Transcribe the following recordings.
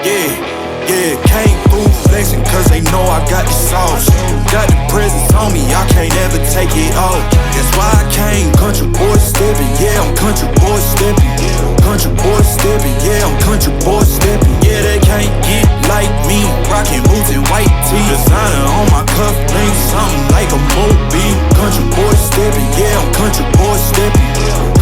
Yeah, yeah, came through flexing cause they know I got the sauce. Got the presence on me, I can't ever take it off. That's why I came country boy stepping. Yeah, I'm country boy stepping. Country boy stepping, yeah, I'm country boy stepping. Yeah, they can't get like me. Rockin' boots and white tee. Designer on my cuff link, something like a movie. Country boy stepping, yeah, I'm country boy stepping.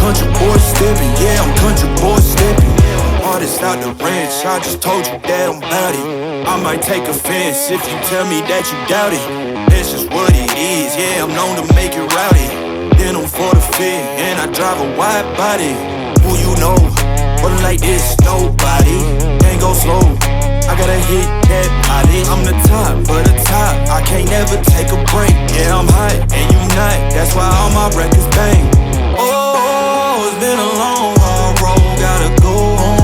Country boy stepping, yeah, I'm country boy stepping. Artist out the ranch, I just told you that I'm bout it. I might take offense if you tell me that you doubt it. That's just what it is, yeah, I'm known to make it rowdy. Then I'm for the fit, and I drive a wide body. Who you know, but like this, nobody. Can't go slow, I gotta hit that body. I'm the top, but the top, I can't never take a break. Yeah, I'm hot, and you not, that's why all my records bang. Oh, it's been a long, hard road, gotta go home.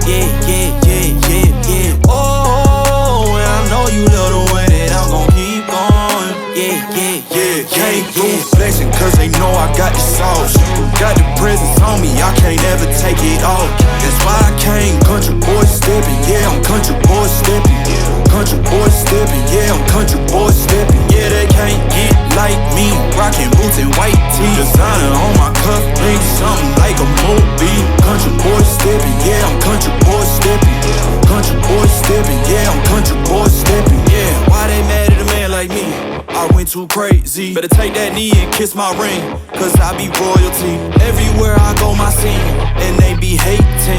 Yeah, yeah, yeah, yeah, yeah. Oh, and I know you love the way that I'm gon' keep going. Yeah, yeah, yeah, came through flexing cause they know I got the sauce. Got the presence on me, I can't ever take it off. That's why I came country boy stepping. Yeah, I'm country boy stepping. Country boy stepping, yeah, I'm country boy stepping. Yeah, they can't get like me. Rockin' boots and white tee. Designer on my cuff link, something like a movie. Country boy stepping, yeah, I'm country boy stepping. Country boy stepping, yeah, I'm country boy stepping. Yeah, why they mad at a man like me? I went too crazy. Better take that knee and kiss my ring, cause I be royalty. Everywhere I go, my scene, and they be hating.